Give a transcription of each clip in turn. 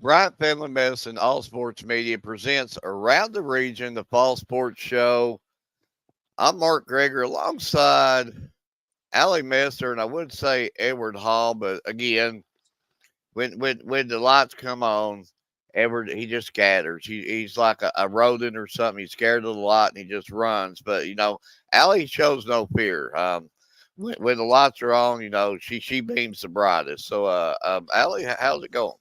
Bryant Family Medicine All Sports Media presents Around the Region, the Fall Sports Show. I'm Mark Greger alongside Allie Messer, and I would say Edward Hall, but again, when the lights come on, Edward he just scatters. He's like a rodent or something. He's scared of the light and he just runs. But Allie shows no fear. When the lights are on, she beams the brightest. So, Allie, how's it going?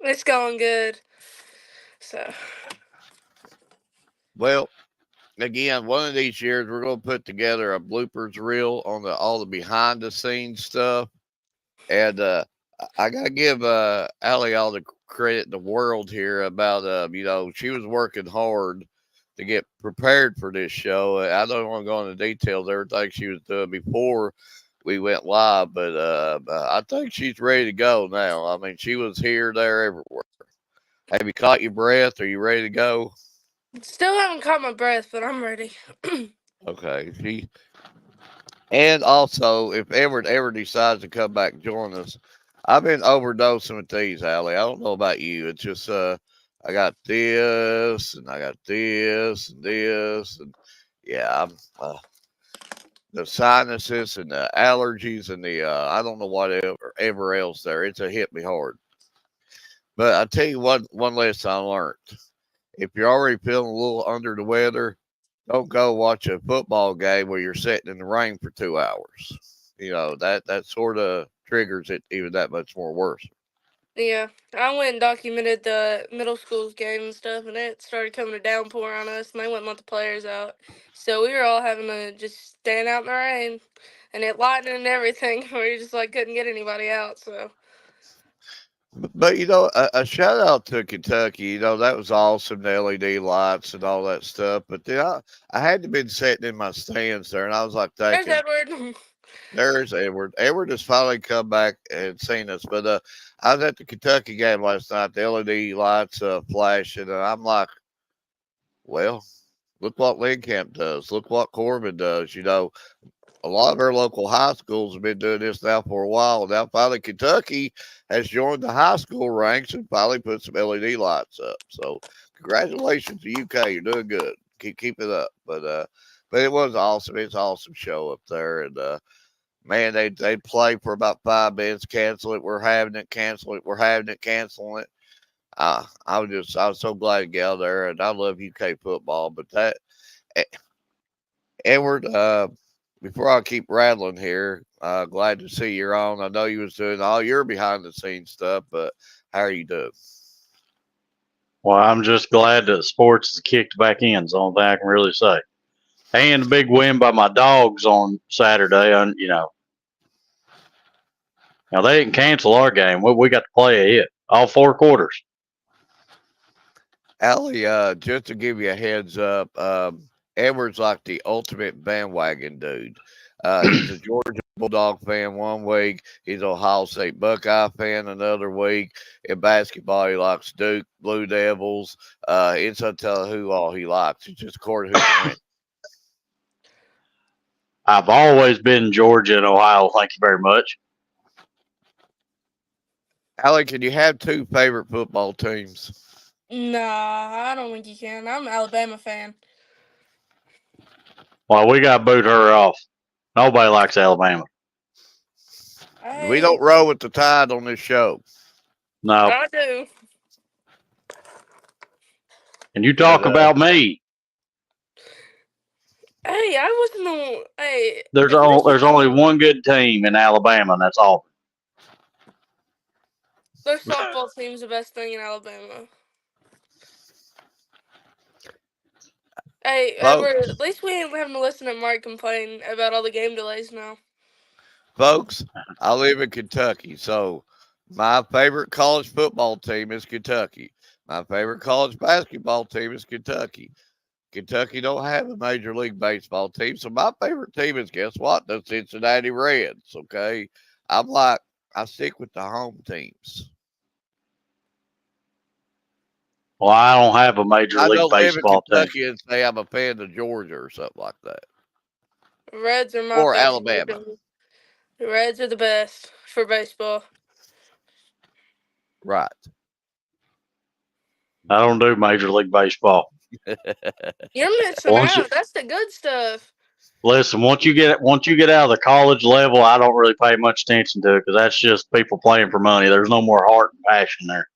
It's going good. So, Well, again, one of these years we're going to put together a bloopers reel on all the behind the scenes stuff, and I got to give Allie all the credit in the world here about she was working hard to get prepared for this show. I don't want to go into details everything she was doing before we went live, but I think she's ready to go now. I mean, she was here, there, everywhere. Have you caught your breath? Are you ready to go? still haven't caught my breath, but I'm ready. Okay, and also, if Edward ever decides to come back and join us, I've been overdosing with these, Allie. I don't know about you. It's just I got this and I got this and this and yeah, I'm the sinuses and the allergies and the I don't know whatever ever else there. It's a hit me hard. But I tell you what, one lesson I learned: if you're already feeling a little under the weather, don't go watch a football game where you're sitting in the rain for 2 hours. That sort of triggers it even that much more worse. Yeah, I went and documented the middle school's game and stuff, and it started coming a downpour on us, and they wouldn't let the players out. So we were all having to just stand out in the rain, and it lightning and everything. We just couldn't get anybody out. So But a shout out to Kentucky. That was awesome. The LED lights and all that stuff. But then I had to been sitting in my stands there, and I was like there's thinking, Edward. "There's Edward. Edward has finally come back and seen us." But I was at the Kentucky game last night. The LED lights flashing, and I'm like, "Well, look what Camp does. Look what Corbin does. A lot of our local high schools have been doing this now for a while. Now, finally, Kentucky has joined the high school ranks and finally put some LED lights up. So, congratulations to UK. You're doing good. Keep it up. But it was awesome. It's an awesome show up there. And man, they play for about 5 minutes, cancel it. We're having it, cancel it. We're having it, canceling it. I was so glad to get out there, and I love UK football. But eh, Edward, before I keep rattling here, glad to see you're on. I know you was doing all your behind the scenes stuff, but how are you doing? Well, I'm just glad that sports is kicked back in. Is the only thing I can really say. And a big win by my dogs on Saturday. And now they didn't cancel our game. We got to play it all 4 quarters. Allie, just to give you a heads up, Edward's like the ultimate bandwagon dude. He's a Georgia Bulldog fan one week. He's an Ohio State Buckeye fan another week. In basketball, he likes Duke, Blue Devils. It's until who all he likes. It's just according to who's winning. I've always been Georgia and Ohio. Thank you very much. Allie, can you have two favorite football teams? Nah, I don't think you can. I'm an Alabama fan. Well, we got to boot her off. Nobody likes Alabama. We Hey, don't roll with the tide on this show. No. I do. And you But talk about me. Hey, I wasn't the. Hey, There's if all, Michigan, there's only one good team in Alabama, and that's Auburn. their softball team's the best thing in Alabama. Hey, Edward, folks, at least we ain't having to listen to Mark complain about all the game delays now. folks, I live in Kentucky, so my favorite college football team is Kentucky. My favorite college basketball team is Kentucky. Kentucky don't have a major league baseball team, so my favorite team is guess what? The Cincinnati Reds. Okay, I'm like I stick with the home teams. Well, I don't have a major I league don't live in baseball team. Kentucky and say I'm a fan of Georgia or something like that, The Reds are my or favorite Alabama. team. The Reds are the best for baseball. Right. I don't do Major League Baseball. You're missing Once you out. That's the good stuff. listen, once you get out of the college level, I don't really pay much attention to it because that's just people playing for money. There's no more heart and passion there.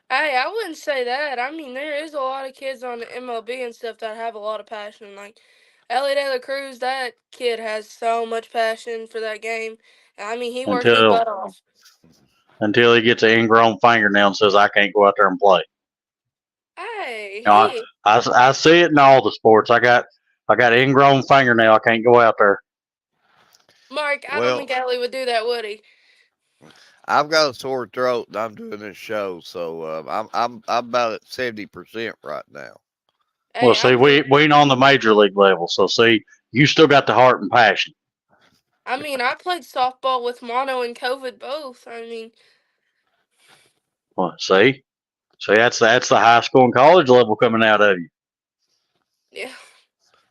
Hey, I wouldn't say that. I mean, there is a lot of kids on the MLB and stuff that have a lot of passion. Like Ellie De La Cruz, that kid has so much passion for that game. I mean, he works his Until butt off. until he gets an ingrown fingernail and says I can't go out there and play. Hey, You know, he I see it in all the sports. I got an ingrown fingernail. I can't go out there. Mark. I don't Well, think Ellie would do that, would he? I've got a sore throat and I'm doing this show, so I'm about at 70% right now. Well, Hey, I see, mean, we ain't on the major league level, so see, you still got the heart and passion. I played softball with mono and COVID both. I mean, Well, see, that's the high school and college level coming out of you. yeah.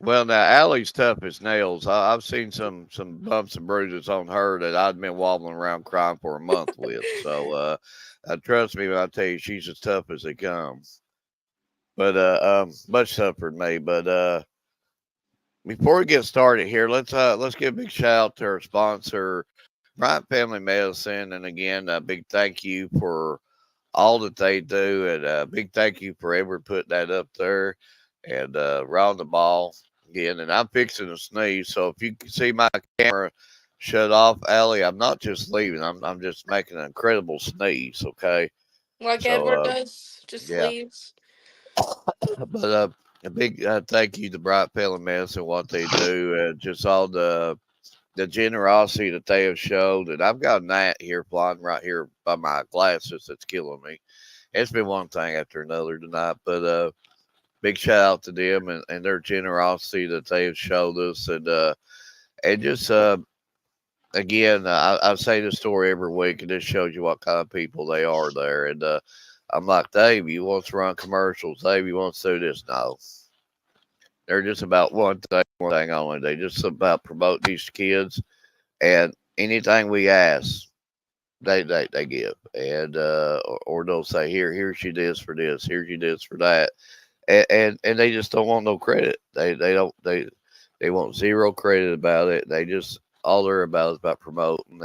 Well, now Allie's tough as nails. I've seen some bumps and bruises on her that I'd been wobbling around crying for a month with. So, trust me when I tell you she's as tough as they come. But much tougher than me. But before we get started here, let's give a big shout out to our sponsor, Bryant Family Medicine, and again, a big thank you for all that they do, and a big thank you for ever putting that up there and round the ball again. And I'm fixing to sneeze, so if you can see my camera shut off, Allie, I'm not just leaving. I'm just making an incredible sneeze. Okay, Like so Edward does, just yeah, leaves. but a big thank you to Bright Family Medicine, what they do, and just all the generosity that they have showed. And I've got a gnat here flying right here by my glasses that's killing me. It's been one thing after another tonight, but big shout out to them and their generosity that they have showed us, and just again, I say this story every week, and this shows you what kind of people they are there. And I'm like, Dave, you want to run commercials? Dave, you want to do this? No, they're just about one thing only. They just about promote these kids, and anything we ask, they give, and or they'll say, here's you this for this, here's you this for that, and they just don't want no credit. They want zero credit about it. They just all they're about is about promoting,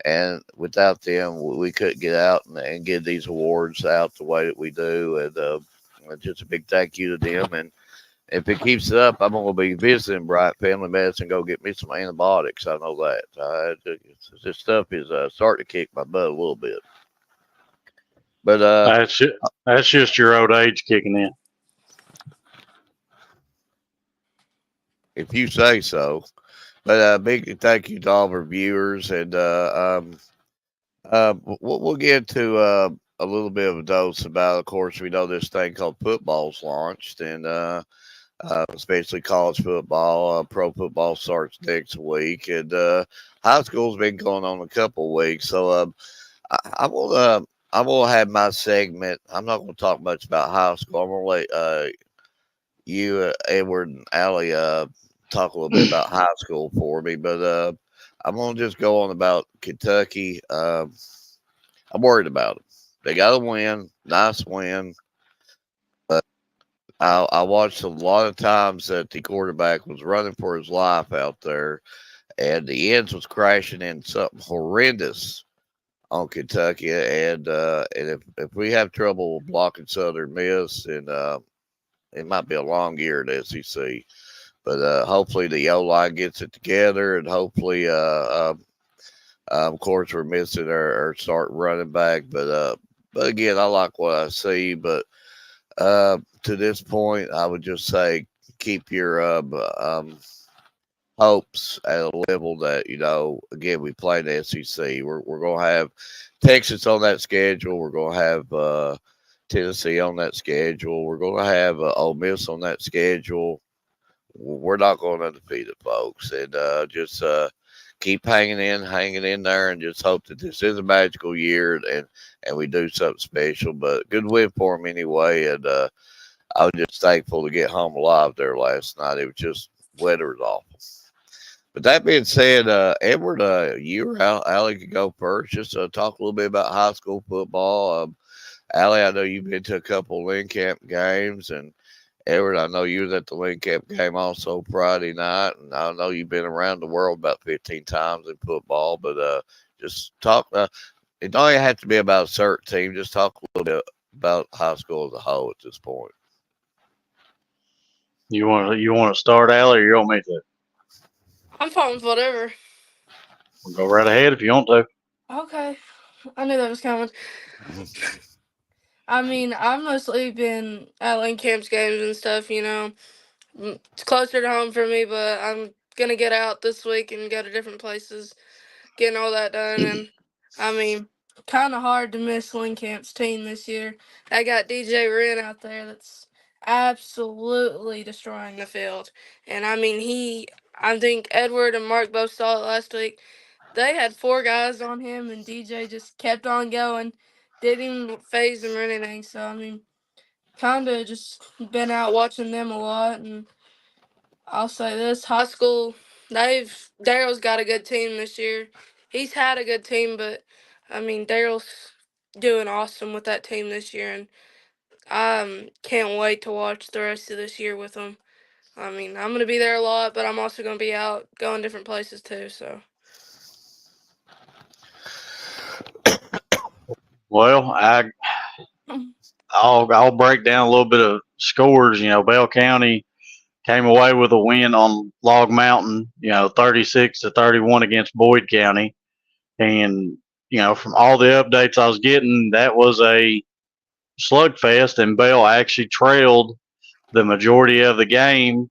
and without them, we couldn't get out and get these awards out the way that we do. And just a big thank you to them. And if it keeps it up, I'm gonna be visiting Bright Family Medicine. Go get me some antibiotics. I know that. This stuff is starting to kick my butt a little bit. But That's just your old age kicking in. if you say so. But big thank you to all of our viewers, and we'll get to a little bit of a dose about. Of course, we know this thing called football's launched, and especially college football. Pro football starts next week, and high school's been going on a couple of weeks. So I will I will have my segment. I'm not going to talk much about high school. I'm going to let you, Edward, and Allie talk a little bit about high school for me, but I'm gonna just go on about Kentucky. I'm worried about them. They got a win, nice win, but I watched a lot of times that the quarterback was running for his life out there, and the ends was crashing in something horrendous on Kentucky. And if we have trouble blocking Southern Miss, and it might be a long year at SEC. But hopefully the O line gets it together, and hopefully, of course, we're missing our start running back. But again, I like what I see. But to this point, I would just say keep your hopes at a level that Again, we play the SEC. We're gonna have Texas on that schedule. We're gonna have Tennessee on that schedule. We're gonna have Ole Miss on that schedule. We're not going undefeated, folks, and just keep hanging in there, and just hope that this is a magical year and we do something special. But good win for them anyway, and I was just thankful to get home alive there last night. It was just weather was awful. But that being said, Edward, you or Allie could go first. Just talk a little bit about high school football. Allie, I know you've been to a couple Lynn Camp games, and Edward, I know you was at the Lynn Camp game also Friday night, and I know you've been around the world about 15 times in football. But just talk. It don't even have to be about a certain team. Just talk a little bit about high school as a whole at this point. You want to start, Allie, or you want me to? I'm fine with whatever. We'll go right ahead if you want to. Okay. I knew that was coming. I mean, I've mostly been at Lane Camp's games and stuff, you know. It's closer to home for me, but I'm gonna get out this week and go to different places, getting all that done. And I mean, kind of hard to miss Lane Camp's team this year. I got DJ Wren out there that's absolutely destroying the field. And I mean, I think Edward and Mark both saw it last week. They had four guys on him, and DJ just kept on going. Didn't even phase him or anything. So, I mean, kind of just been out watching them a lot. And I'll say this high school, Daryl's got a good team this year. He's had a good team, but I mean, Daryl's doing awesome with that team this year. And I can't wait to watch the rest of this year with them. I mean, I'm going to be there a lot, but I'm also going to be out going different places too. So. Well, I'll break down a little bit of scores. Bell County came away with a win on Log Mountain. 36-31 against Boyd County, and from all the updates I was getting, that was a slugfest, and Bell actually trailed the majority of the game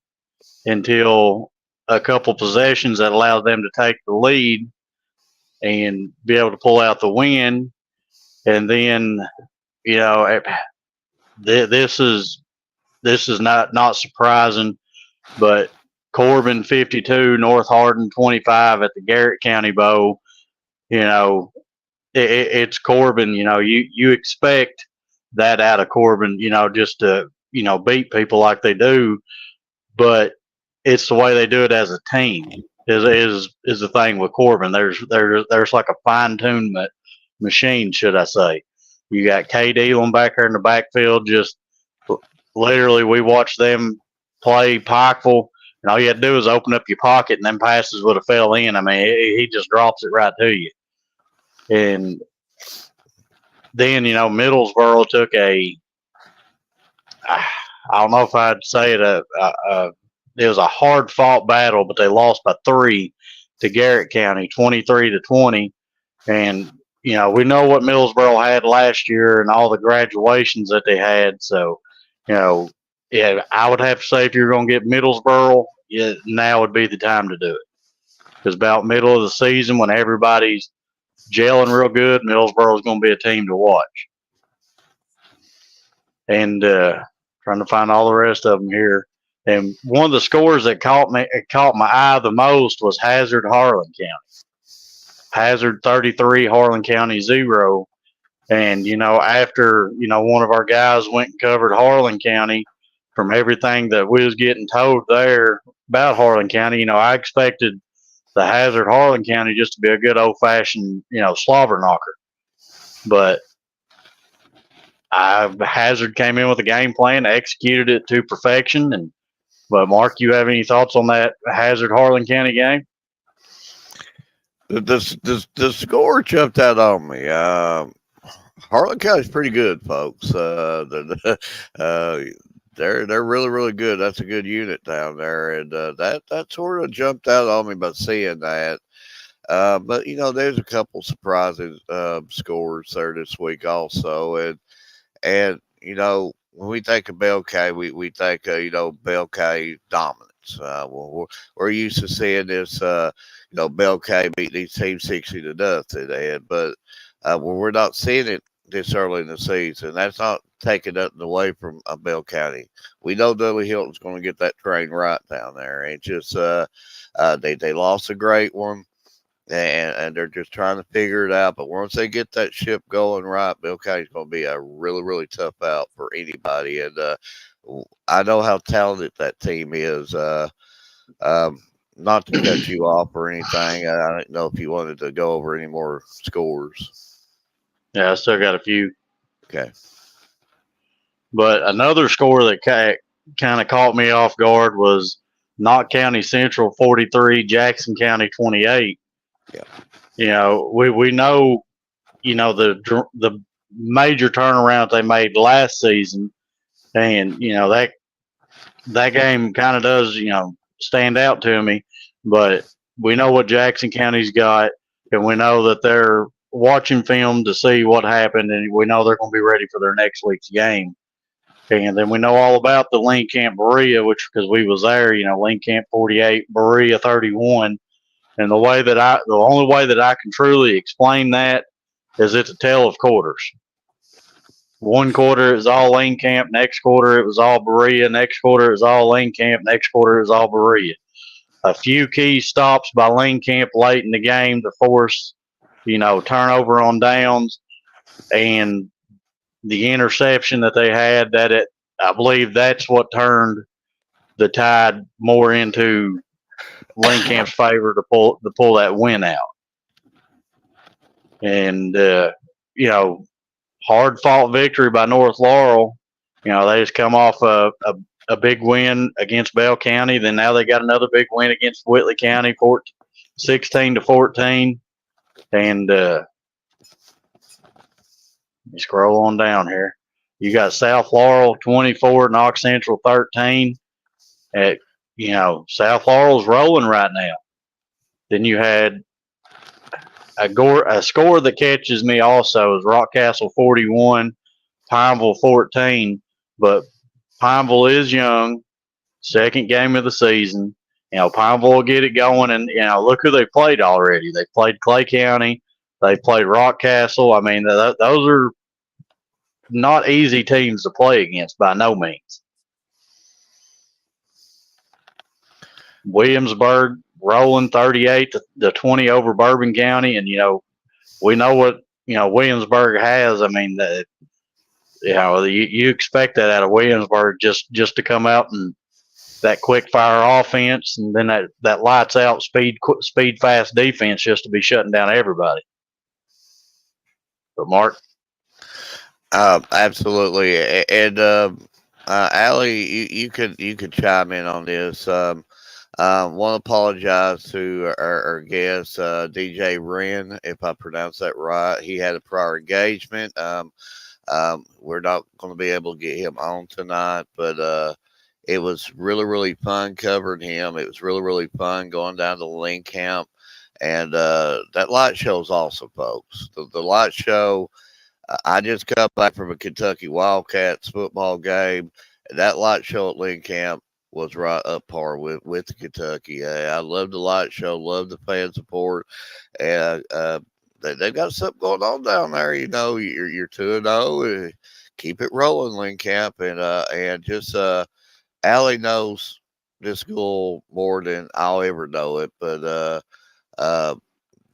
until a couple possessions that allowed them to take the lead and be able to pull out the win. And then, you know, this is not surprising, but Corbin 52, North Hardin 25 at the Garrett County Bowl. It's Corbin. You expect that out of Corbin. Just to beat people like they do, but it's the way they do it as a team. Is the thing with Corbin? There's like a fine tuned machine, should I say? You got Cade Elam back there in the backfield. Just literally, we watched them play Pikeville, and all you had to do is open up your pocket, and then passes would have fell in. I mean, he just drops it right to you. And then Middlesboro took I don't know if I'd say it it was a hard fought battle, but they lost by 3 to Garrett County, 23-20. And we know what Middlesboro had last year and all the graduations that they had. So yeah, I would have to say if you're going to get Middlesboro, yeah, now would be the time to do it. Because about middle of the season, when everybody's gelling real good, Middlesboro is going to be a team to watch. And trying to find all the rest of them here. And one of the scores that caught my eye the most was Hazard Harlan County. Hazard 33, Harlan County 0. And after one of our guys went and covered Harlan County, from everything that we was getting told there about Harlan County, I expected the Hazard Harlan County just to be a good old fashioned slobber knocker. But Hazard came in with a game plan, executed it to perfection. But Mark, you have any thoughts on that Hazard Harlan County game? The score jumped out on me. Harlan County's pretty good, folks. They're really really good. That's a good unit down there, and that sort of jumped out on me by seeing that. But there's a couple surprising scores there this week also, and when we think of Bell County, we think Bell County dominance. We're used to seeing this Bell County beat these teams 60-0, but we're not seeing it this early in the season. That's not taking nothing away from Bell County. We know Dudley Hilton's going to get that train right down there, and just they lost a great one. And they're just trying to figure it out. But once they get that ship going right, Bill County's going to be a really, really tough out for anybody. And I know how talented that team is. Not to cut you off or anything. I don't know if you wanted to go over any more scores. Yeah, I still got a few. Okay. But another score that kind of caught me off guard was Knott County Central 43, Jackson County 28. Yeah. We know the major turnaround they made last season, and that game kind of does stand out to me. But we know what Jackson County's got, and we know that they're watching film to see what happened, and we know they're going to be ready for their next week's game. And then we know all about the Lean Camp Berea, which because we was there, Lean Camp 48, Berea 31. And the only way that I can truly explain that is it's a tale of quarters. One quarter is all Lean Camp, next quarter it was all Berea, next quarter it was all Lean Camp, next quarter it was all Berea. A few key stops by Lean Camp late in the game to force, turnover on downs, and the interception that they had I believe that's what turned the tide more into Lean Camp's favor to pull that win out. And hard fought victory by North Laurel. They just come off a big win against Bell County. Then now they got another big win against Whitley County, 16-14. And you scroll on down here. You got South Laurel 24, Knox Central 13. South Laurel's rolling right now. Then you had a score that catches me also is Rockcastle 41, Pineville 14. But Pineville is young, second game of the season. Pineville will get it going, and look who they played already. They played Clay County, they played Rockcastle. I mean, those are not easy teams to play against by no means. Williamsburg rolling 38-20 over Bourbon County, and we know what Williamsburg has. I mean, you expect that out of Williamsburg just to come out and that quick fire offense, and then that lights out speed fast defense just to be shutting down everybody. But Mark, Absolutely, and Allie, you could chime in on this. Want to apologize to our guest, DJ Wren, if I pronounce that right. He had a prior engagement. We're not going to be able to get him on tonight, but it was really, really fun covering him. It was really, really fun going down to the Lean Camp. And that light show is awesome, folks. The light show, I just got back from a Kentucky Wildcats football game. That light show at Lean Camp was right up par with the Kentucky. I love the light show, love the fan support, and they've got something going on down there. You're 2-0. Keep it rolling, Lean Camp, and just Allie knows this school more than I'll ever know it, but uh,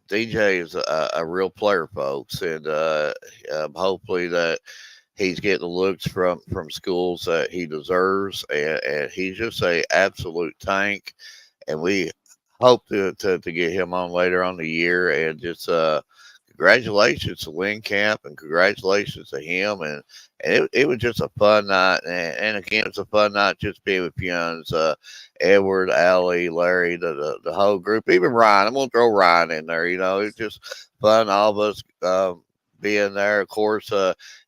DJ is a real player, folks, and hopefully that he's getting the looks from schools that he deserves, and he's just a absolute tank. And we hope to get him on later on the year. And just congratulations to Lynn Camp, and congratulations to him. And it was just a fun night. And again, it's a fun night just being with Pions, Edward, Allie, Larry, the whole group, even Ryan. I'm gonna throw Ryan in there. It's just fun. All of us. Being there, of course,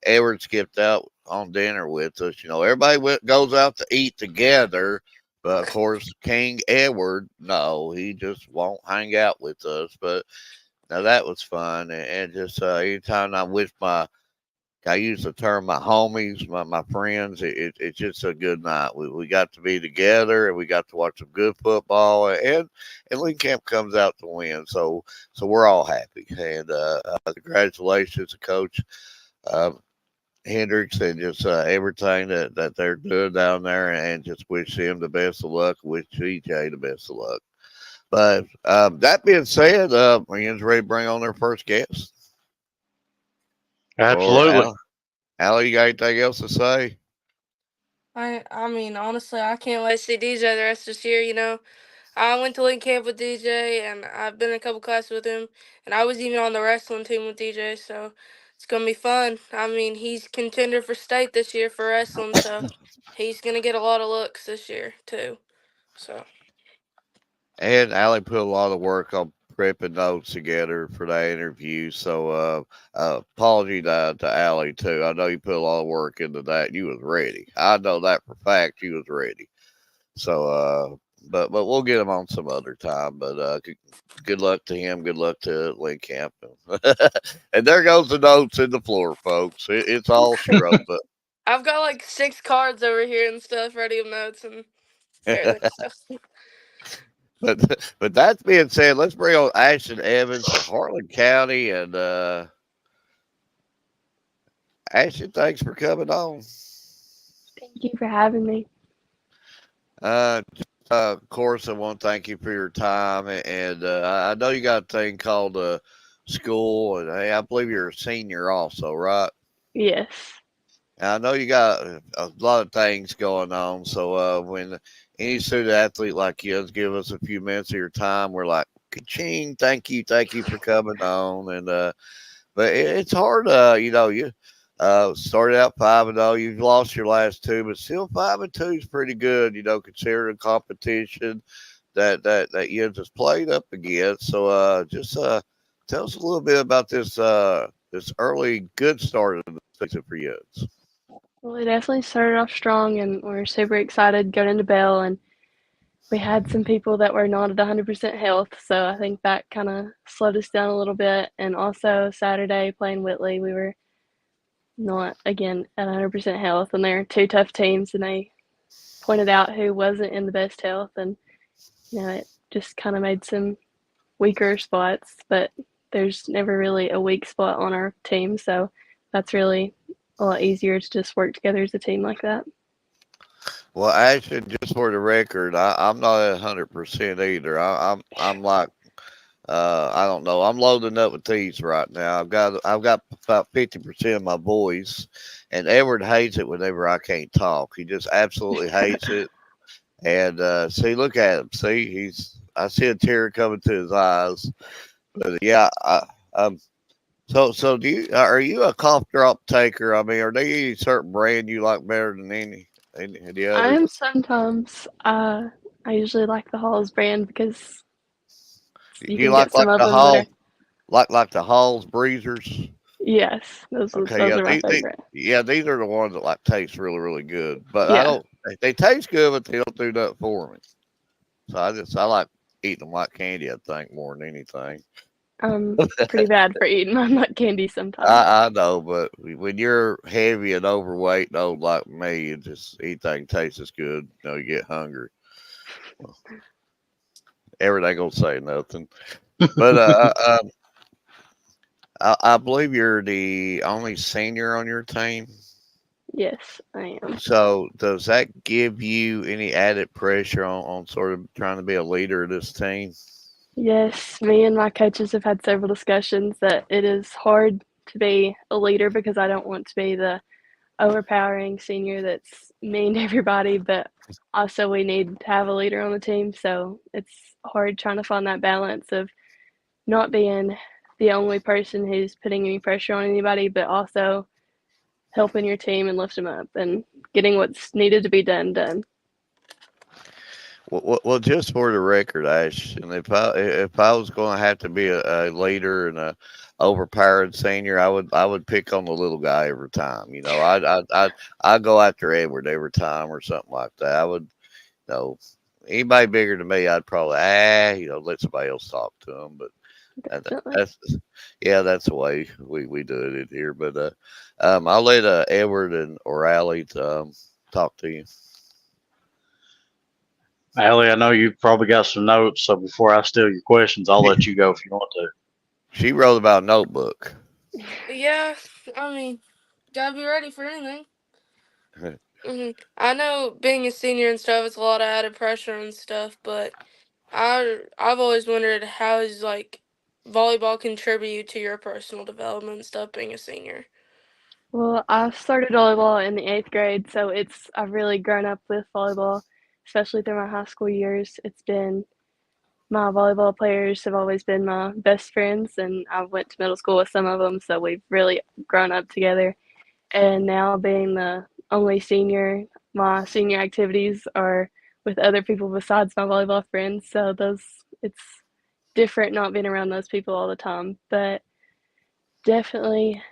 Edward skipped out on dinner with us. Everybody goes out to eat together, but of course, King Edward, no, he just won't hang out with us. But now that was fun, and just anytime I'm with I use the term my homies, my friends. It's just a good night. We got to be together, and we got to watch some good football, and Lincoln Camp comes out to win. So we're all happy, and congratulations to Coach uh, Hendricks, and just everything that they're doing down there, and just wish him the best of luck. Wish TJ the best of luck. But that being said, are you ready to bring on their first guest? Or absolutely. Allie, you got anything else to say? I mean, honestly, I can't wait to see DJ the rest of this year. I went to Link Camp with DJ, and I've been in a couple classes with him, and I was even on the wrestling team with DJ. So It's gonna be fun. I mean, he's contender for state this year for wrestling, so he's gonna get a lot of looks this year too. So And Allie put a lot of work on prepping notes together for that interview. So apology to Allie too. I know you put a lot of work into that. You was ready. I know that for fact. You was ready. So but we'll get him on some other time. But good luck to him. Good luck to Link Camp. And there goes the notes in the floor, folks. It's all she wrote. But I've got like 6 cards over here and stuff ready of notes and everything. So but that being said, let's bring on Ashton Evans from Harlan County. And Ashton, thanks for coming on. Thank you for having me. Of course, I want to thank you for your time. And I know you got a thing called school. And hey, I believe you're a senior also, right? Yes. And I know you got a lot of things going on. So when any student athlete like you give us a few minutes of your time, we're like, ka-ching, thank you for coming on. And but it's hard. You started out 5-0. You've lost your last two, but still 5-2 is pretty good. Considering competition that you just played up against. So just tell us a little bit about this early good start of the season for you. Well, we definitely started off strong, and we're super excited going into Bell. And we had some people that were not at 100% health, so I think that kind of slowed us down a little bit. And also Saturday playing Whitley, we were not again at 100% health, and they're two tough teams. And they pointed out who wasn't in the best health, and it just kind of made some weaker spots. But there's never really a weak spot on our team, so that's really a lot easier to just work together as a team like that. Well, actually, just for the record, I'm not at 100% either. I'm like I don't know. I'm loading up with these right now. I've got about 50% of my voice, and Edward hates it whenever I can't talk. He just absolutely hates it. And see, look at him. See, I see a tear coming to his eyes. But yeah, so do you are you a cough drop taker? I mean, are there any certain brand you like better than any I others? am sometimes. I usually like the Halls brand because Do you you can get some like of the them that are. Hall like the Halls breezers? Yes, those Okay, those yeah, are my favorite. these are the ones that like taste really, really good. But I Yeah, don't. They taste good, but they don't do nothing for me. So I like eating them like candy. I think more than anything. I'm pretty bad for eating my nut candy sometimes. I know, but when you're heavy and overweight and old like me, it just anything tastes good. You get hungry. Well, everything gonna say nothing. But I believe you're the only senior on your team. Yes, I am. So does that give you any added pressure on sort of trying to be a leader of this team? Yes, me and my coaches have had several discussions that it is hard to be a leader because I don't want to be the overpowering senior that's mean to everybody, but also we need to have a leader on the team. So it's hard trying to find that balance of not being the only person who's putting any pressure on anybody, but also helping your team and lift them up and getting what's needed to be done. Well, just for the record, Ash, and if I was going to have to be a leader and a overpowered senior, I would pick on the little guy every time. I'd go after Edward every time or something like that. I would, you know, anybody bigger than me, I'd probably let somebody else talk to him. But Definitely. that's yeah, that's the way we do it in here. But I'll let Edward and O'Reilly talk to you. Allie, I know you probably got some notes, so before I steal your questions, I'll let you go if you want to. She wrote about a notebook. yeah, I mean, gotta be ready for anything. I know being a senior and stuff, it's a lot of added pressure and stuff, but I've always wondered how is like volleyball contribute to your personal development and stuff being a senior. Well, I started volleyball in the eighth grade, so I've really grown up with volleyball, especially through my high school years. It's been my volleyball players have always been my best friends, and I went to middle school with some of them, so we've really grown up together. And now being the only senior, my senior activities are with other people besides my volleyball friends. So it's different not being around those people all the time. But definitely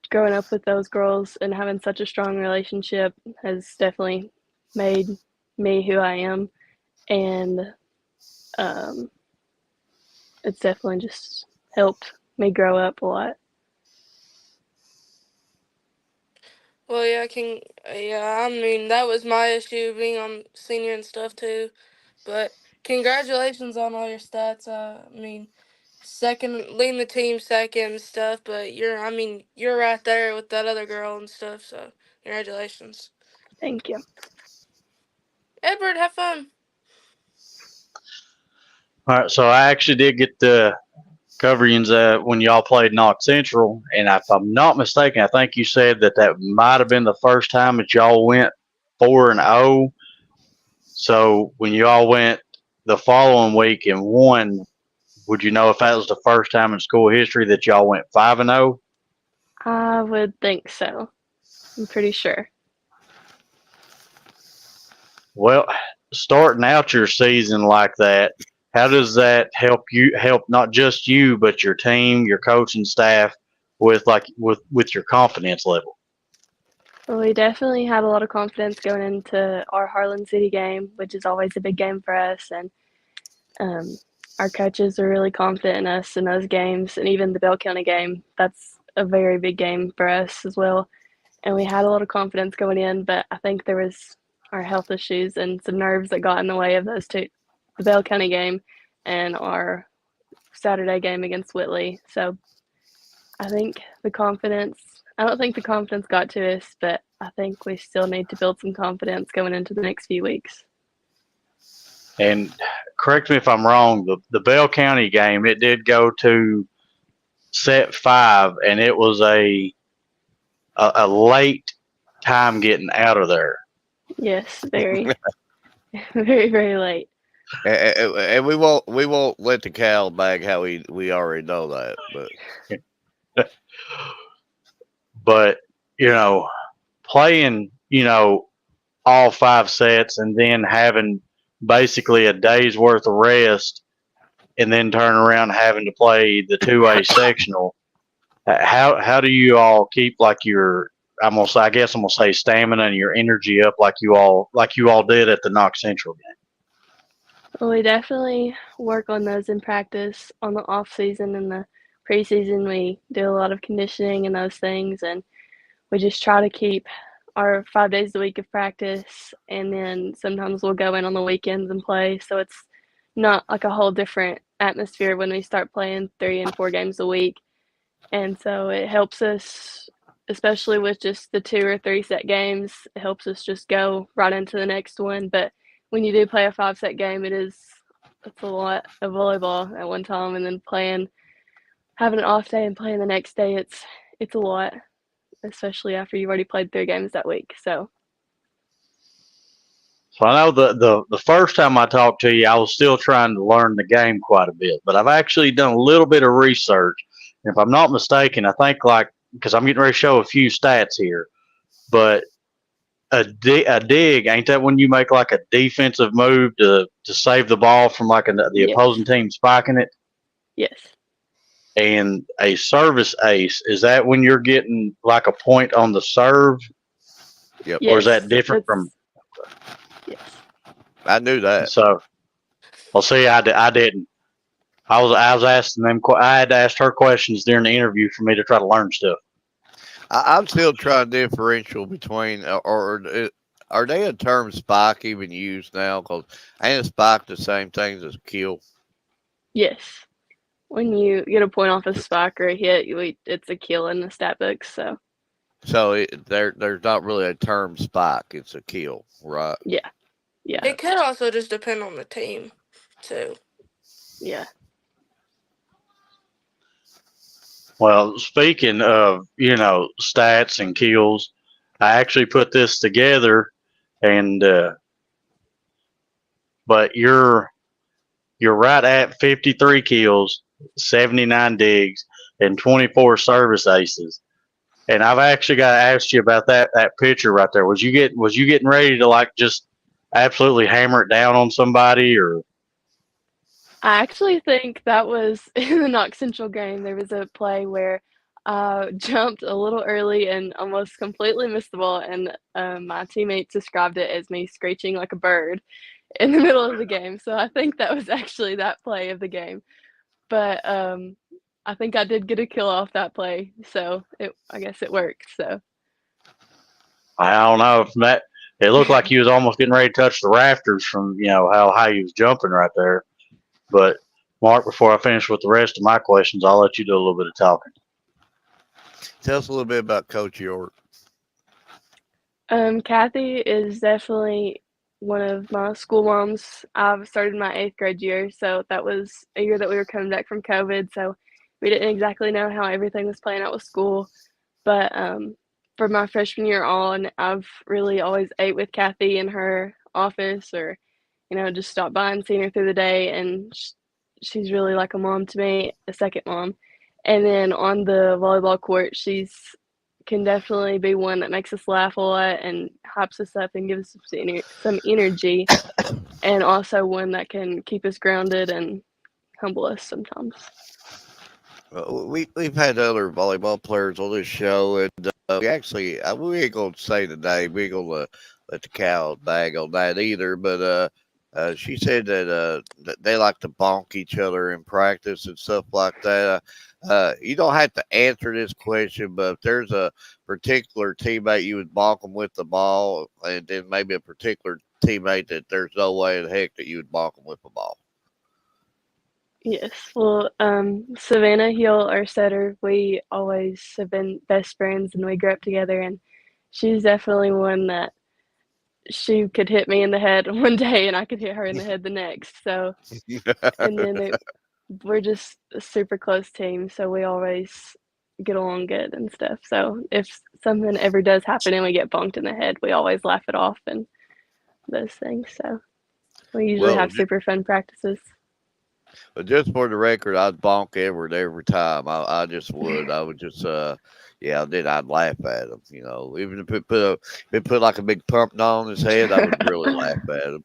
growing up with those girls and having such a strong relationship has definitely made me who I am. And um, it's definitely just helped me grow up a lot. Well, yeah, I mean, that was my issue being on senior and stuff too. But congratulations on all your stats. I mean, second, leading the team second and stuff. But you're right there with that other girl and stuff. So congratulations, Thank you. Edward. Have fun. All right, so I actually did get the coverings when y'all played Knox Central, and if I'm not mistaken, I think you said that might have been the first time that y'all went 4-0. So when y'all went the following week and won, would you know if that was the first time in school history that y'all went 5-0? I would think so. I'm pretty sure. Well, starting out your season like that, how does that help not just you but your team, your coaching staff with your confidence level? Well, we definitely had a lot of confidence going into our Harlan City game, which is always a big game for us. And um, our coaches are really confident in us in those games. And even the Bell County game, that's a very big game for us as well. And we had a lot of confidence going in, but I think there was our health issues and some nerves that got in the way of those two, the Bell County game and our Saturday game against Whitley. So I think I don't think the confidence got to us, but I think we still need to build some confidence going into the next few weeks. And correct me if I'm wrong, the Bell County game, it did go to set 5, and it was a late time getting out of there. Yes, very, very, very late. And we won't let the cow bag how we already know that, but But, you know, playing, all 5 sets and then having basically a day's worth of rest and then turn around having to play the 2A sectional. How do you all keep like your I guess I'm gonna say stamina and your energy up like you all did at the Knox Central game? Well, we definitely work on those in practice on the off season and the preseason. We do a lot of conditioning and those things, and we just try to keep our 5 days a week of practice, and then sometimes we'll go in on the weekends and play. So it's not like a whole different atmosphere when we start playing 3 and 4 games a week. And so it helps us, especially with just the 2 or 3 set games, it helps us just go right into the next one. But when you do play a 5 set game, it's a lot of volleyball at one time, and then having an off day and playing the next day, it's a lot, especially after you've already played 3 games that week. So So I know the first time I talked to you, I was still trying to learn the game quite a bit, but I've actually done a little bit of research. And if I'm not mistaken, I think because I'm getting ready to show a few stats here, but a dig ain't that when you make like a defensive move to save the ball from like the yes, opposing team spiking it? yes, And a service ace, is that when you're getting like a point on the serve, yep, or is yes, that different from? yes. I knew that. So, well, see, I didn't. I was asking them. I had to ask her questions during the interview for me to try to learn stuff. I'm still trying to differential between, or are they a term spike even used now? Because ain't a spike the same thing as a kill? Yes. When you get a point off a spike or a hit, it's a kill in the stat book. So So there's not really a term spike; it's a kill, right? yeah, yeah, It could also just depend on the team, too. yeah. Well, speaking of stats and kills, I actually put this together, and but you're right at 53 kills, 79 digs, and 24 service aces. And I've actually got to ask you about that picture right there. Was you getting ready to like just absolutely hammer it down on somebody, or? I actually think that was in the Knox Central game. There was a play where I jumped a little early and almost completely missed the ball, and my teammates described it as me screeching like a bird in the middle of the game. So I think that was actually that play of the game. But I think I did get a kill off that play, so I guess it worked. So I don't know if that. It looked like he was almost getting ready to touch the rafters from how high he was jumping right there. But Mark, before I finish with the rest of my questions, I'll let you do a little bit of talking. Tell us a little bit about Coach York. Kathy is definitely one of my school moms. I've started my 8th grade year, so that was a year that we were coming back from COVID, so we didn't exactly know how everything was playing out with school. But for my freshman year on, I've really always ate with Kathy in her office, or just stopped by and seen her through the day, and she's really like a mom to me, a second mom. And then on the volleyball court, she's can definitely be one that makes us laugh a lot and hypes us up and gives us some energy, and also one that can keep us grounded and humble us sometimes. We've had other volleyball players on this show, and we actually we ain't gonna say today. We ain't gonna let the cow bag on that either. But she said that they like to bonk each other in practice and stuff like that. You don't have to answer this question, but if there's a particular teammate you would bonk them with the ball, and then maybe a particular teammate that there's no way in heck that you would bonk them with the ball. Yes, well, Savannah Hill, our setter, we always have been best friends and we grew up together, and she's definitely one that she could hit me in the head one day and I could hit her in the head the next. So, and then we're just a super close team, so we always get along good and stuff. So if something ever does happen and we get bonked in the head, we always laugh it off and those things. So we usually have super fun practices. But just for the record, I'd bonk Edward every time. I just would. I would just, then I'd laugh at him. Even if it put like a big pump on his head, I would really laugh at him.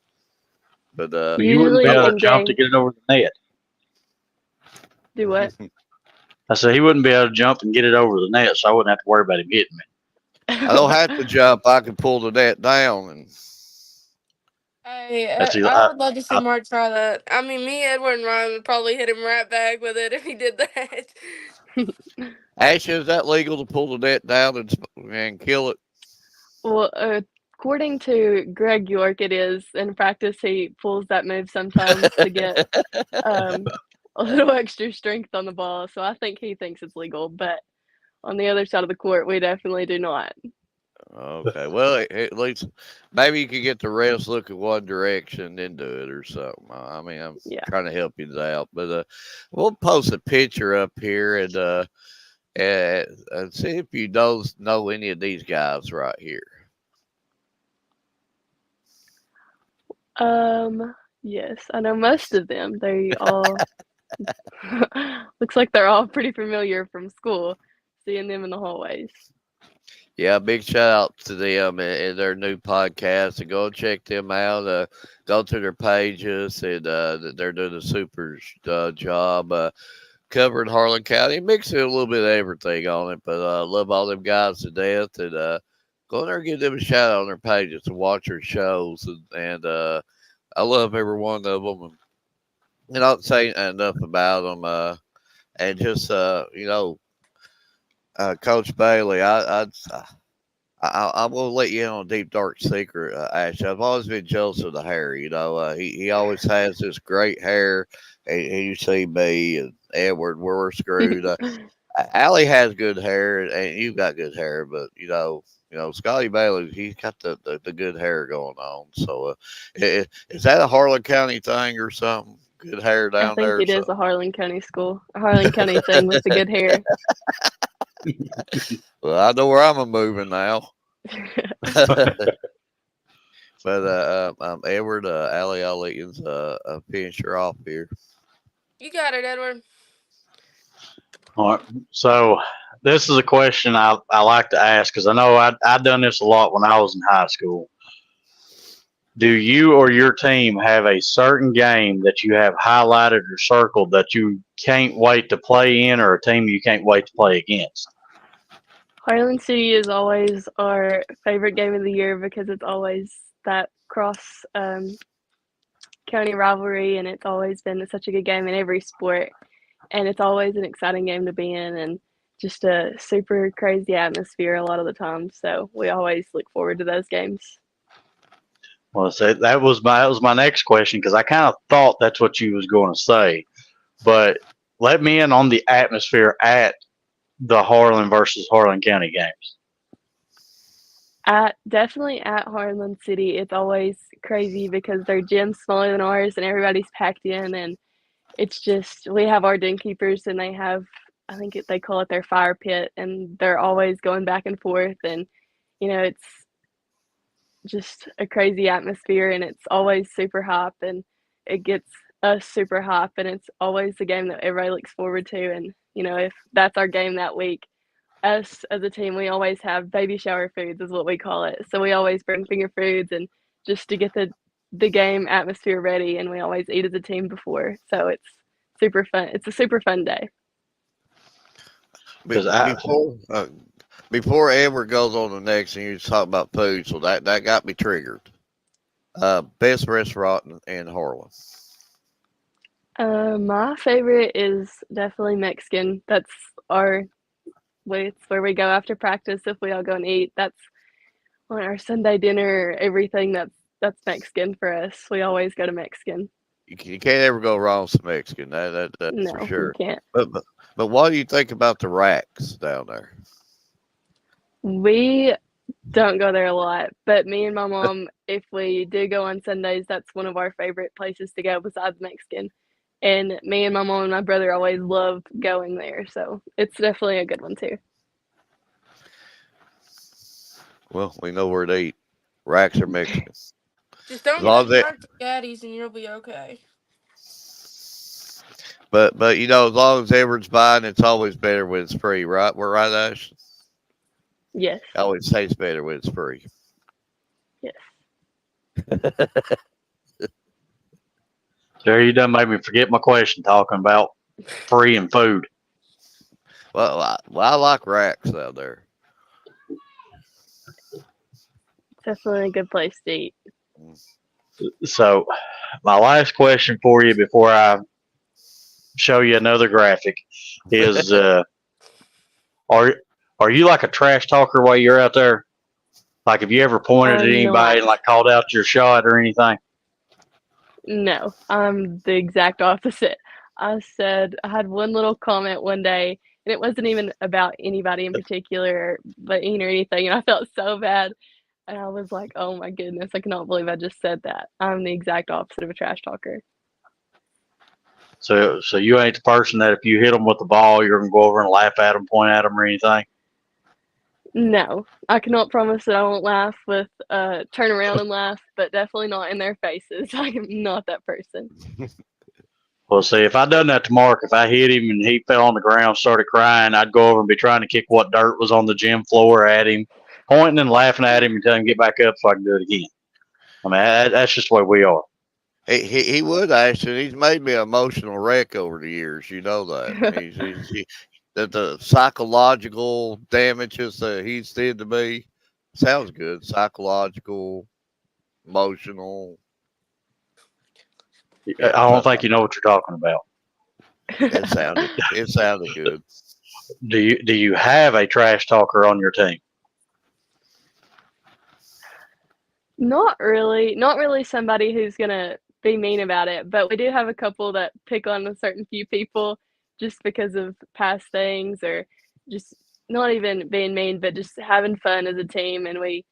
But you wouldn't be Usually able to in jump to game. get it over the net. Do what? I said he wouldn't be able to jump and get it over the net, so I wouldn't have to worry about him getting me. I don't have to jump. I can pull the net down and. I would love to see Mark try that. I mean, me, Edward, and Ryan would probably hit him right back with it if he did that. Ashley, is that legal to pull the net down and kill it? Well, according to Greg York, it is. In practice, he pulls that move sometimes to get a little extra strength on the ball. So I think he thinks it's legal, but on the other side of the court, we definitely do not. Okay, well, at least maybe you could get the refs look in one direction and do it or something. I mean, I'm trying to help you out, but we'll post a picture up here and see if you know any of these guys right here. Yes, I know most of them. They all looks like they're all pretty familiar from school, seeing them in the hallways. Yeah, big shout out to them and their new podcast. And go check them out. Go to their pages, and they're doing a super job covering Harlan County, mixing a little bit of everything on it. But I love all them guys to death, and go in there and give them a shout out on their pages and watch their shows. And I love every one of them. And I don't say enough about them. And just Coach Bailey, I'm gonna let you in on a deep dark secret, Ash. I've always been jealous of the hair. He always has this great hair, and you see me and Edward, we're screwed. Allie has good hair, and you've got good hair, but Scotty Bailey, he's got the good hair going on. So, is that a Harlan County thing or something? Good hair down there. I think it is a Harlan County thing with the good hair. Well, I know where I'm moving now. But Edward, Allie, I'll let you finish her off here. You got it, Edward. All right. So this is a question I like to ask because I know I done this a lot when I was in high school. Do you or your team have a certain game that you have highlighted or circled that you can't wait to play in, or a team you can't wait to play against? Harlan City is always our favorite game of the year because it's always that cross county rivalry, and it's always been such a good game in every sport. And it's always an exciting game to be in, and just a super crazy atmosphere a lot of the time. So we always look forward to those games. Well, so that was my next question because I kind of thought that's what you was going to say, but let me in on the atmosphere at the Harlan versus Harlan County games. Definitely at Harlan City, it's always crazy because their gym's smaller than ours and everybody's packed in, and it's just we have our den keepers and they have they call it their fire pit, and they're always going back and forth, and it's just a crazy atmosphere, and it's always super hype, and it gets us super hype, and it's always the game that everybody looks forward to. And if that's our game that week, us as a team, we always have baby shower foods is what we call it. So we always bring finger foods and just to get the game atmosphere ready, and we always eat as a team before. So it's super fun. It's a super fun day. Before Edward goes on the next, and you talk about food, so that got me triggered. Best restaurant in Harlan. My favorite is definitely Mexican. That's our it's where we go after practice if we all go and eat. That's on our Sunday dinner, everything that's Mexican for us. We always go to Mexican. You can't ever go wrong with some Mexican. That's for No, you sure. can't. But what do you think about the racks down there? We don't go there a lot, but me and my mom, if we do go on Sundays, that's one of our favorite places to go besides Mexican. And me and my mom and my brother always love going there, so it's definitely a good one too. Well, we know where to eat. Racks are Mexican. Just don't As long get as drunk to Gaddy's and you'll be okay. But as long as Edward's buying, it's always better when it's free, right? We're right, Ash. Yes. It always tastes better when it's free. Yes. Jerry, you done made me forget my question talking about free and food. Well, I like racks out there. Definitely a good place to eat. So, my last question for you before I show you another graphic is are you like a trash talker while you're out there? Like, have you ever pointed at I'm anybody not. and like called out your shot or anything? No, I'm the exact opposite. I had one little comment one day, and it wasn't even about anybody in particular, but or anything, and I felt so bad. And I was like, oh my goodness, I cannot believe I just said that. I'm the exact opposite of a trash talker. So you ain't the person that if you hit them with the ball, you're gonna go over and laugh at them, point at them, or anything. No, I cannot promise that I won't laugh with turn around and laugh, but definitely not in their faces. I am not that person. Well, see, if I done that to Mark, if I hit him and he fell on the ground, started crying, I'd go over and be trying to kick what dirt was on the gym floor at him, pointing and laughing at him and telling him to get back up so I can do it again. I mean, that's just the way we are. He would actually. He's made me an emotional wreck over the years. You know that. The psychological damages that he's did to me sounds good. Psychological, emotional. I Yeah, don't think you know what you're talking about. it sounded good. Do you have a trash talker on your team? Not really. Not really somebody who's gonna be mean about it, but we do have a couple that pick on a certain few people just because of past things, or just not even being mean, but just having fun as a team, and we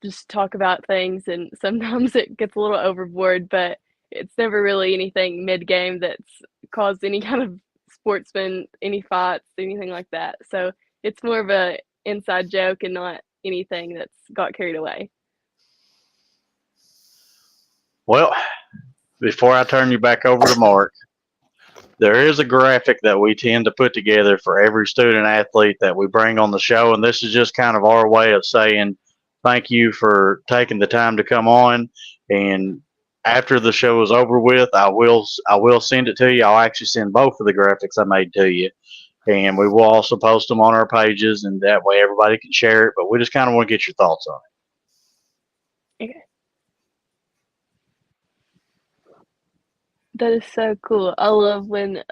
just talk about things, and sometimes it gets a little overboard, but it's never really anything mid-game that's caused any kind of sportsman, any fights, anything like that. So it's more of a inside joke and not anything that's got carried away. Well, before I turn you back over to Mark, there is a graphic that we tend to put together for every student athlete that we bring on the show, and this is just kind of our way of saying thank you for taking the time to come on. And after the show is over with, I will send it to you. I'll actually send both of the graphics I made to you, and we will also post them on our pages, and that way everybody can share it. But we just kind of want to get your thoughts on it. Okay. That is so cool. I love when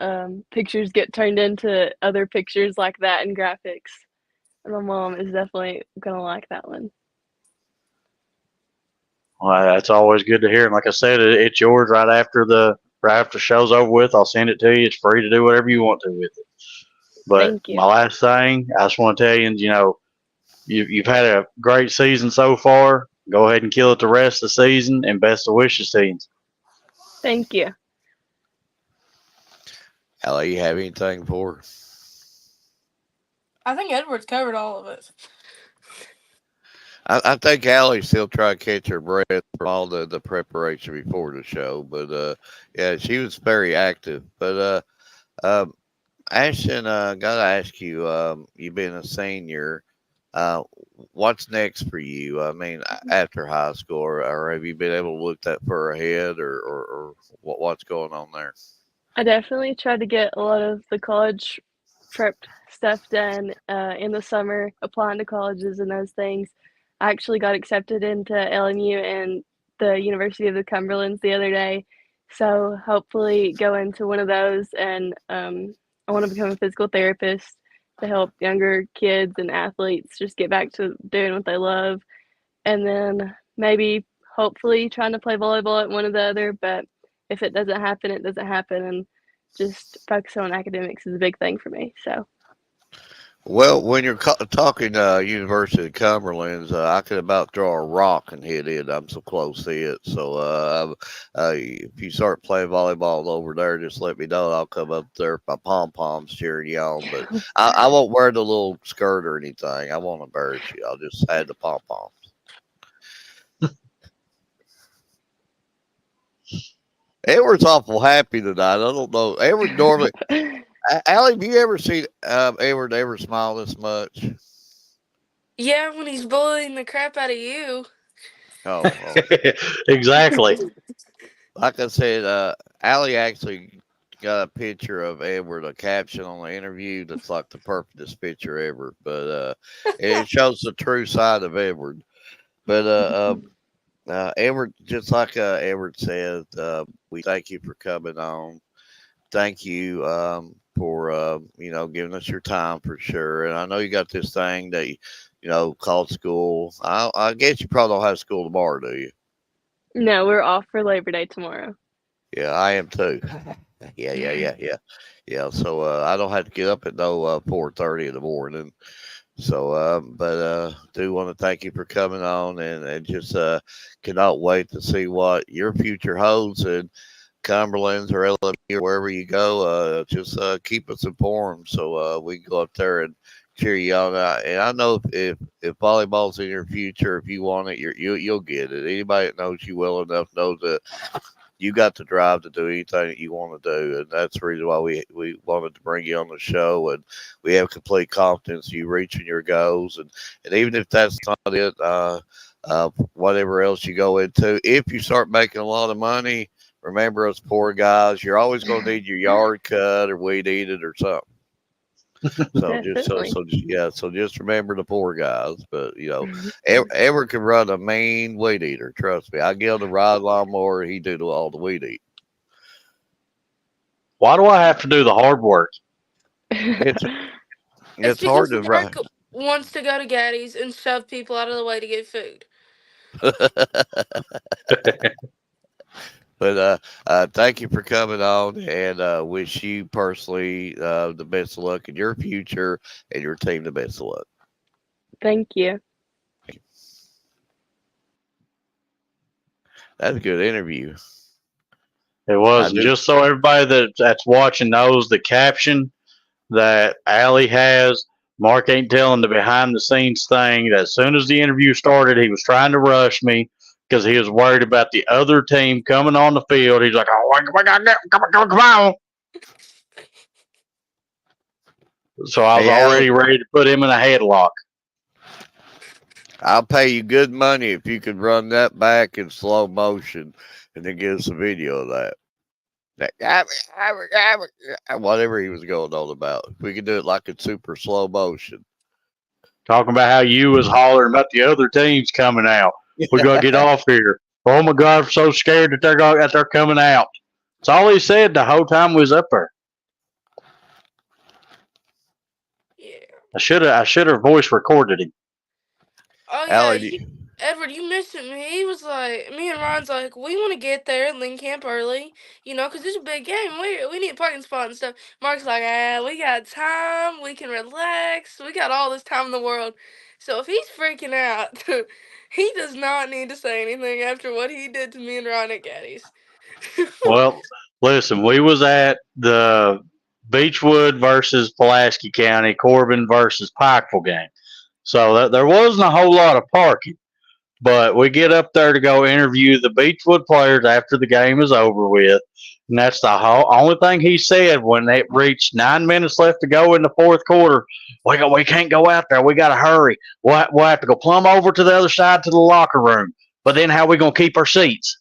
pictures get turned into other pictures like that in graphics. And my mom is definitely gonna like that one. Well, that's always good to hear. And like I said, it's yours right after the show's over with. I'll send it to you. It's free to do whatever you want to with it. But Thank my you. last thing, I just want to tell you, you've had a great season so far. Go ahead and kill it the rest of the season, and best of wishes to you. Thank you. Allie, you have anything for her? I think Edward's covered all of it. I think Allie's still trying to catch her breath from all the preparation before the show, but yeah, she was very active. But Ashton, gotta ask you, you being a senior, uh, what's next for you? I mean, after high school, or have you been able to look that far ahead, or what's going on there? I definitely tried to get a lot of the college prep stuff done in the summer, applying to colleges and those things. I actually got accepted into LMU and the University of the Cumberlands the other day. So hopefully go into one of those, and I want to become a physical therapist to help younger kids and athletes just get back to doing what they love. And then maybe hopefully trying to play volleyball at one or the other, but if it doesn't happen, it doesn't happen, and just focusing on academics is a big thing for me. So Well, when you're talking University of Cumberland's, I could about throw a rock and hit it. I'm so close to it. So if you start playing volleyball over there, just let me know. I'll come up there with my pom poms cheering you on. But I won't wear the little skirt or anything. I won't embarrass you. I'll just add the pom poms. Edward's awful happy tonight. I don't know. Edward normally. Allie, have you ever seen Edward ever smile this much? Yeah, when he's bullying the crap out of you. Oh, well, Exactly. like I said, Allie actually got a picture of Edward, a caption on the interview that's like the perfectest picture ever. But it shows the true side of Edward. But Edward, just like Edward said, we thank you for coming on. Thank you for giving us your time for sure. And I know you got this thing that called school. I guess you probably don't have school tomorrow, do you? no, we're off for Labor Day tomorrow. Yeah, I am too. Yeah. So I don't have to get up at no 4:30 in the morning. So, do want to thank you for coming on, and just cannot wait to see what your future holds in Cumberland's or LMU or wherever you go. Just keep us informed so we can go up there and cheer you on. And I know if volleyball's in your future, if you want it, you'll get it. Anybody that knows you well enough knows that you got the drive to do anything that you want to do, and that's the reason why we wanted to bring you on the show. And we have complete confidence in you reaching your goals, and even if that's not it, whatever else you go into, if you start making a lot of money, remember us poor guys, you're always going to need your yard cut or weed eated or something. Definitely. So just remember the poor guys. But Edward can run a mean weed eater. Trust me, I give him the ride lawnmower. He do all the weed eat. Why do I have to do the hard work? It's It's it's hard because to Mark run. wants to go to Gaddy's and shove people out of the way to get food. But thank you for coming on, and wish you personally the best of luck in your future and your team the best of luck. Thank you. That's a good interview. It I was. And do. just so everybody that's watching knows, the caption that Allie has, Mark ain't telling the behind the scenes thing. That as soon as the interview started, he was trying to rush me because he was worried about the other team coming on the field. He's like, "Oh, we got come on!" So I was Hey, Alec, already ready to put him in a headlock. I'll pay you good money if you could run that back in slow motion and then give us a video of that. Whatever he was going on about. If we could do it like in super slow motion. Talking about how you was hollering about the other teams coming out. We gotta get off here. Oh my God, I'm so scared that they're coming out. That's all he said the whole time we was up there. Yeah. I should have voice recorded him. Oh yeah, Alec, Edward, you missed it. He was like, me and Ron's like, we want to get there and link camp early, because it's a big game. We need a parking spot and stuff. Mark's like, we got time. We can relax. We got all this time in the world. So if he's freaking out, he does not need to say anything after what he did to me and Ron at Gaddy's. Well, listen, we was at the Beechwood versus Pulaski County, Corbin versus Pikeville game. So there wasn't a whole lot of parking. But we get up there to go interview the Beechwood players after the game is over with. And that's the only thing he said when it reached 9 minutes left to go in the fourth quarter. We can't go out there. We got to hurry. We'll have to go plumb over to the other side to the locker room. But then how are we going to keep our seats?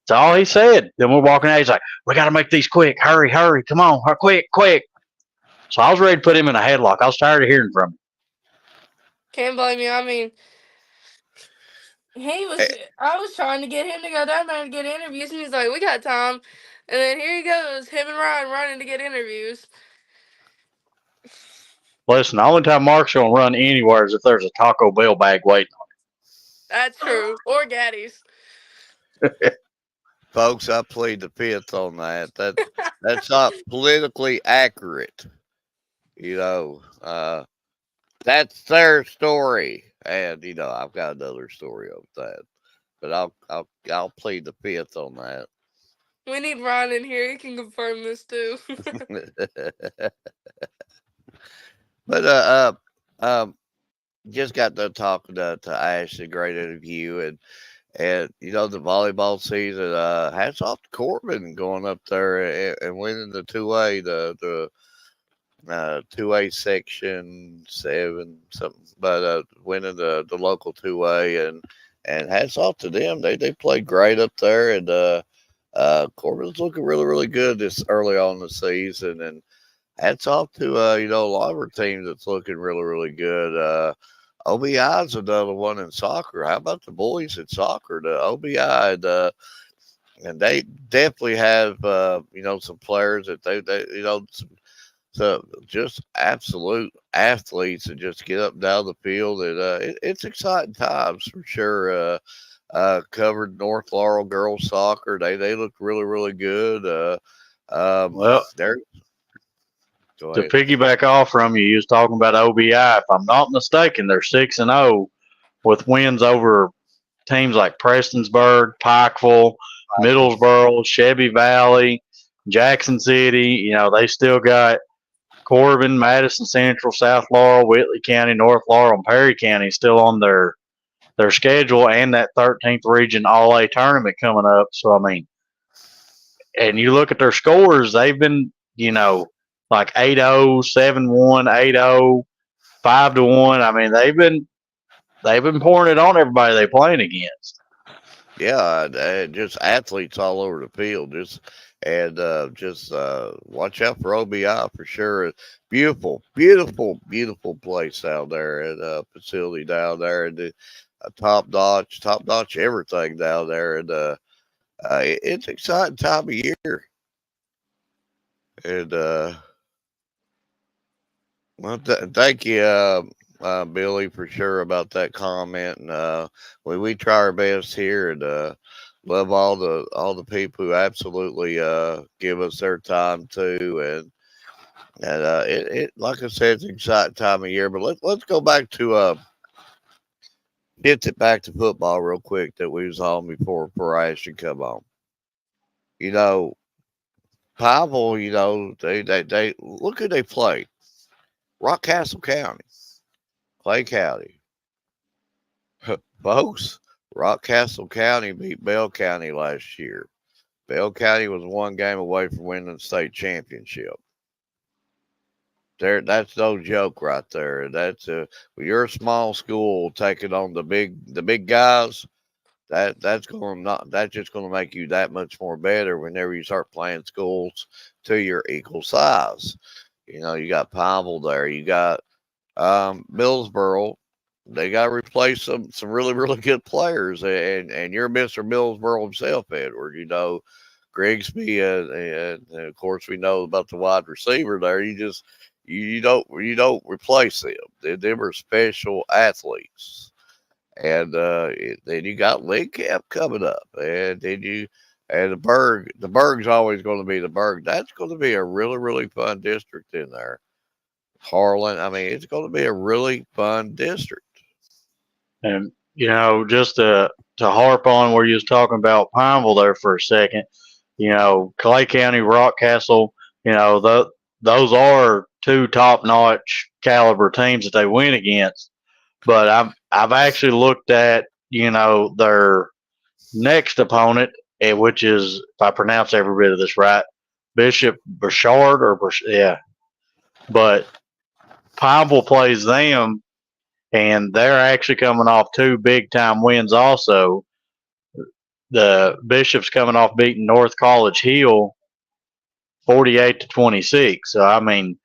That's all he said. Then we're walking out. He's like, we got to make these quick. Hurry. Come on. Quick. So I was ready to put him in a headlock. I was tired of hearing from him. Can't blame you. I mean, I was trying to get him to go down there and get interviews, and he's like, we got time. And then here he goes, him and Ryan running to get interviews. Listen, the only time Mark's going to run anywhere is if there's a Taco Bell bag waiting on him. That's true. Or Gaddy's. folks, I plead the fifth on that. That's not politically accurate. That's their story, and I've got another story of that. But I'll plead the fifth on that. We need Ron in here. He can confirm this too. But just got done talking to Ashley. Great interview, and the volleyball season. Hats off to Corbin going up there and winning the 2A, the 2A section 7 something, but winning the local 2A, and hats off to them. They played great up there, and Corbin's looking really, really good this early on in the season, and hats off to a lot of our teams that's looking really, really good. OBI's another one in soccer. How about the boys in soccer? The OBI, and they definitely have some players that they so just absolute athletes that just get up and down the field, and it's exciting times for sure. Covered North Laurel girls soccer. They look really, really good. Well, they're to piggyback off from you, was talking about OBI. If I'm not mistaken, they're 6-0 with wins over teams like Prestonsburg, Pikeville, Middlesboro, Chevy Valley, Jackson City. They still got Corbin, Madison Central, South Laurel, Whitley County, North Laurel, and Perry County still on their schedule, and that 13th region All-A tournament coming up. So, I mean, and you look at their scores, they've been, like 8-0, 7-1, 8-0, 5-1. I mean, they've been pouring it on everybody they playing against. Yeah, just athletes all over the field. Just watch out for OBI for sure. Beautiful, beautiful, beautiful place down there, and facility down there, and top notch everything down there, and it's an exciting time of year. And well, thank you, Billy, for sure about that comment. And we try our best here, and love all the people who absolutely give us their time too. And it like I said, it's an exciting time of year. But let's go back to get it back to football real quick that we was on before I asked you to come on. Pikeville, they look who they play. Rockcastle County, Clay County. Folks, Rockcastle County beat Bell County last year. Bell County was one game away from winning the state championship. That's no joke right there. When you're a small school taking on the big guys. That's just gonna make you that much more better whenever you start playing schools to your equal size. You got Pineville there. You got Millsboro. They got to replace some really really good players, and you're Mister Millsboro himself, Edward. Grigsby, and of course we know about the wide receiver there. You don't replace them. They were special athletes, and then you got League Camp coming up, and the Berg's always going to be the Berg. That's going to be a really really fun district in there. Harlan. I mean, it's going to be a really fun district. And just to harp on where you was talking about Pineville there for a second, Clay County, Rockcastle, those are two top notch caliber teams that they win against. But I've actually looked at their next opponent, which is, if I pronounce every bit of this right, Bishop Burchard yeah. But Pineville plays them, and they're actually coming off two big time wins. Also, the Bishop's coming off beating North College Hill 48-26. So I mean,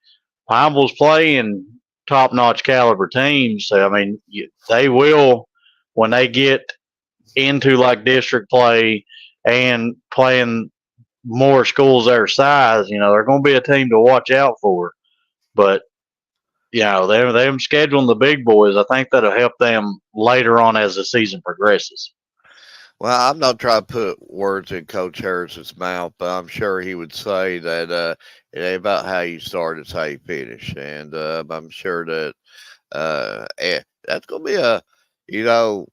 Pineville's playing top notch caliber teams. So I mean, they will, when they get into like district play and playing more schools their size, they're going to be a team to watch out for. But them scheduling the big boys, I think that'll help them later on as the season progresses. Well, I'm not trying to put words in Coach Harris's mouth, but I'm sure he would say that it ain't about how you start, it's how you finish. And I'm sure that that's going to be you know,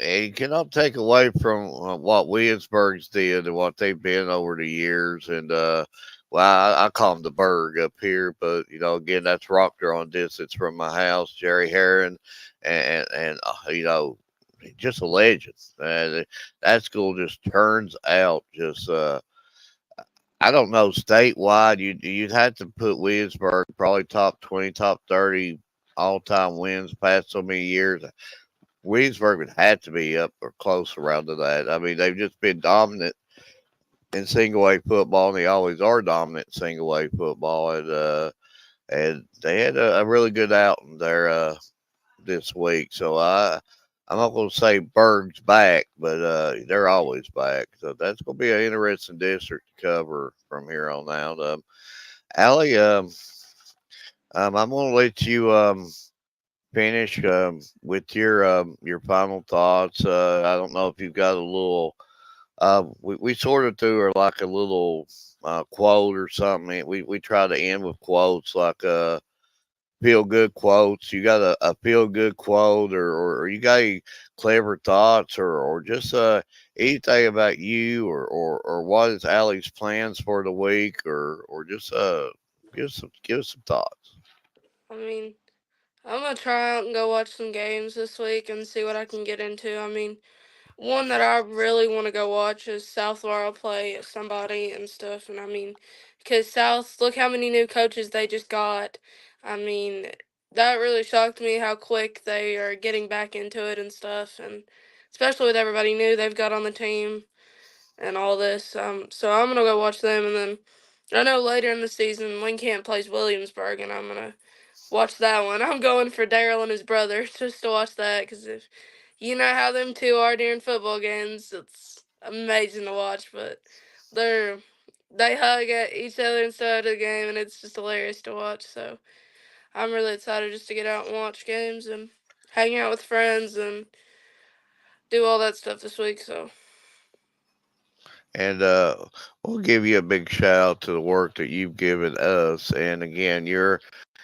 you cannot take away from what Williamsburg's did and what they've been over the years. And, well, I call them the Berg up here, but, again, that's rock drawing distance from my house. Jerry Herron, and just a legend. That school just turns out just, I don't know, statewide, you'd have to put Williamsburg probably top 20, top 30 all time wins past so many years. Williamsburg would have to be up or close around to that. I mean, they've just been dominant in single A football, and they always are dominant in single A football. And they had a really good outing there this week. So I'm not going to say Berg's back, but they're always back. So that's going to be an interesting district to cover from here on out. Allie, I'm going to let you finish with your final thoughts. I don't know if you've got a little. We sort of do or like a little quote or something. We try to end with quotes like feel good quotes. You got a feel good quote, or you got any clever thoughts, or just anything about you, or what is Allie's plans for the week, or just give us some thoughts. I mean, I'm gonna try out and go watch some games this week and see what I can get into. I mean, one that I really want to go watch is South Laurel play somebody and stuff. And I mean, because South, look how many new coaches they just got. I mean, that really shocked me how quick they are getting back into it and stuff. And especially with everybody new they've got on the team and all this. So I'm going to go watch them. And then I know later in the season, Lincoln plays Williamsburg, and I'm going to watch that one. I'm going for Daryl and his brother just to watch that because if you know how them two are during football games, it's amazing to watch. But they're they hug at each other inside of the game, and it's just hilarious to watch. So I'm really excited just to get out and watch games and hang out with friends and do all that stuff this week. So And we'll give you a big shout out to the work that you've given us. And again, you're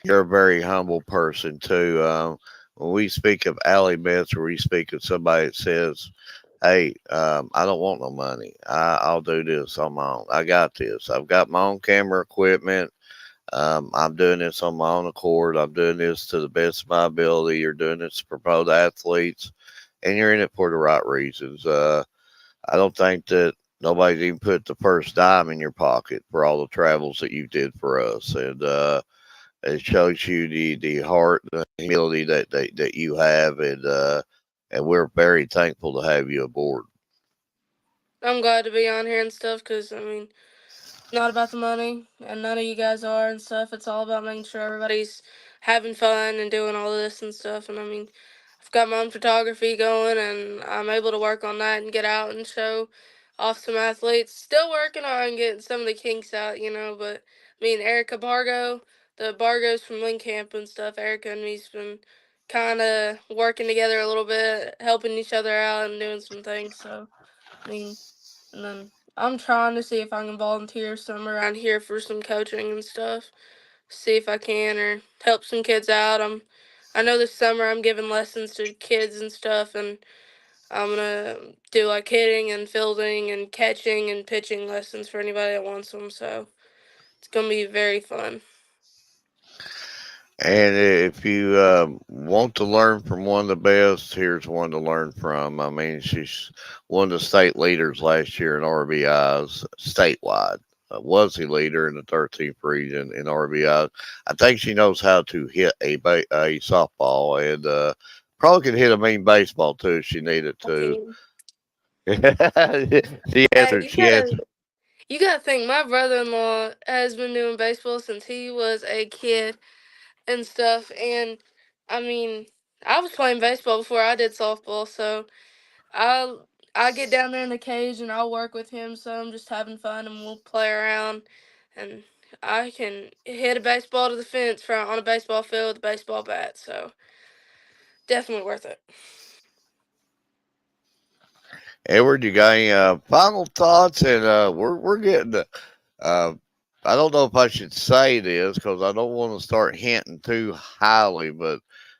a very humble person too. When we speak of Allie Betts, or we speak of somebody that says, "Hey, I don't want no money. I'll do this on my own. I got this. I've got my own camera equipment. I'm doing this on my own accord. I'm doing this to the best of my ability. You're doing this to promote athletes." and you're in it for the right reasons. I don't think that nobody's even put the first dime in your pocket for all the travels that you did for us, and it shows you the heart, the humility that you have, and we're very thankful to have you aboard. I'm glad to be on here and stuff because, I mean, it's not about the money, and none of you guys are and stuff. It's all about making sure everybody's having fun and doing all this and stuff. And I mean, I've got my own photography going, and I'm able to work on that and get out and show off some athletes. Still working on getting some of the kinks out, you know. But me and Erica Bargo, the Bargos from Link Camp and stuff, Erica and me's been kind of working together a little bit, helping each other out and doing some things. So, I mean, and then I'm trying to see if I can volunteer some around here for some coaching and stuff. See if I can or help some kids out. I know this summer I'm giving lessons to kids and stuff, and I'm gonna do like hitting and fielding and catching and pitching lessons for anybody that wants them. So it's gonna be very fun. And if you want to learn from one of the best, here's one to learn from. I mean, she's one of the state leaders last year in RBIs statewide. Was the leader in the 13th region in RBIs. I think she knows how to hit a softball and probably could hit a mean baseball too if she needed I to. can. She Hey, answered. She answered. you gotta think my brother-in-law has been doing baseball since he was a kid and stuff. And I mean, I was playing baseball before I did softball, so I I get down there in the cage and I'll work with him. So I'm just having fun and we'll play around, and I can hit a baseball to the fence from on a baseball field with a baseball bat. So definitely worth it. Edward, you got any final thoughts? And we're getting. Uh, I don't know if I should say this because I don't want to start hinting too highly, but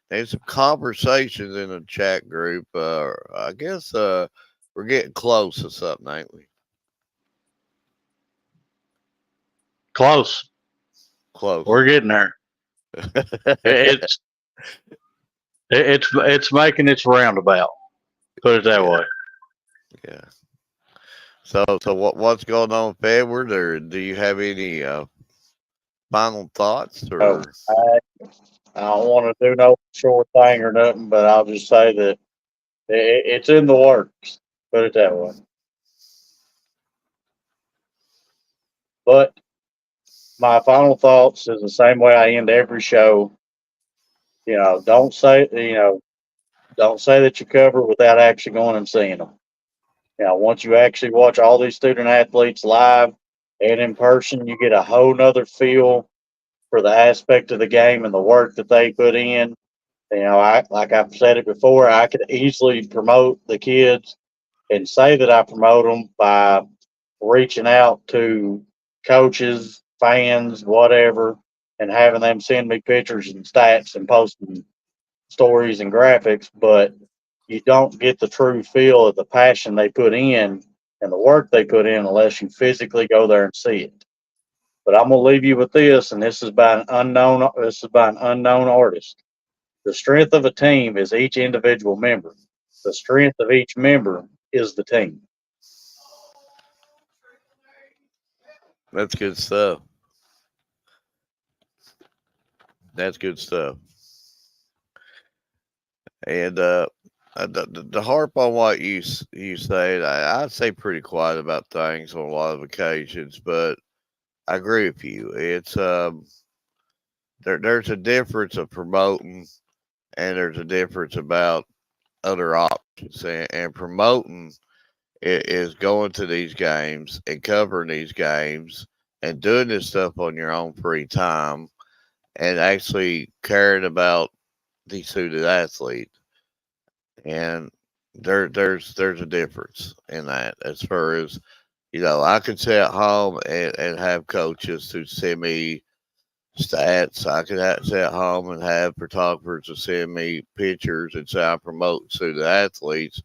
there's some conversations in the chat group. I guess we're getting close to something, ain't we? Close. Close. We're getting there. It's it's making its roundabout. Put it that Yeah, way. yeah. So what's going on with Edward, or do you have any final thoughts? Oh, Or I don't want to do no short thing or nothing, but I'll just say that it's in the works. Put it that way. But my final thoughts is the same way I end every show. Don't say that you cover without actually going and seeing them. Once you actually watch all these student athletes live and in person, you get a whole nother feel for the aspect of the game and the work that they put in. I like I've said it before, I could easily promote the kids and say that I promote them by reaching out to coaches, fans, whatever, and having them send me pictures and stats and posting stories and graphics, but you don't get the true feel of the passion they put in and the work they put in unless you physically go there and see it. But I'm gonna leave you with this, and this is by an unknown. This is by an unknown artist. The strength of a team is each individual member. The strength of each member is the team. that's good stuff. That's good stuff. And the harp on what you said, I'd say pretty quiet about things on a lot of occasions, but I agree with you. It's there's a difference of promoting, and there's a difference about other options, and promoting is going to these games and covering these games and doing this stuff on your own free time and actually caring about the student athlete. And there's a difference in that as far as I could sit at home and have coaches to send me stats. I could sit at home and have photographers to send me pictures and say I promote student athletes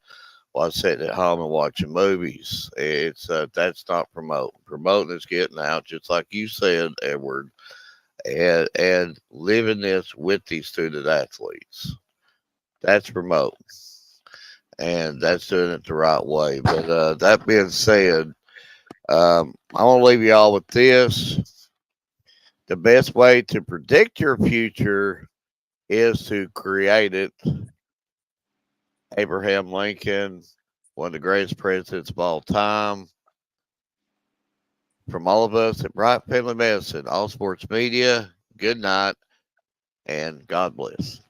while sitting at home and watching movies. It's that's not promoting. Promoting is getting out, just like you said, Edward, and living this with these student athletes. That's promoting. and that's doing it the right way. But that being said, I want to leave you all with this. The best way to predict your future is to create it. Abraham Lincoln, one of the greatest presidents of all time. From all of us at Bryant Family Medicine, all sports media, good night, and God bless.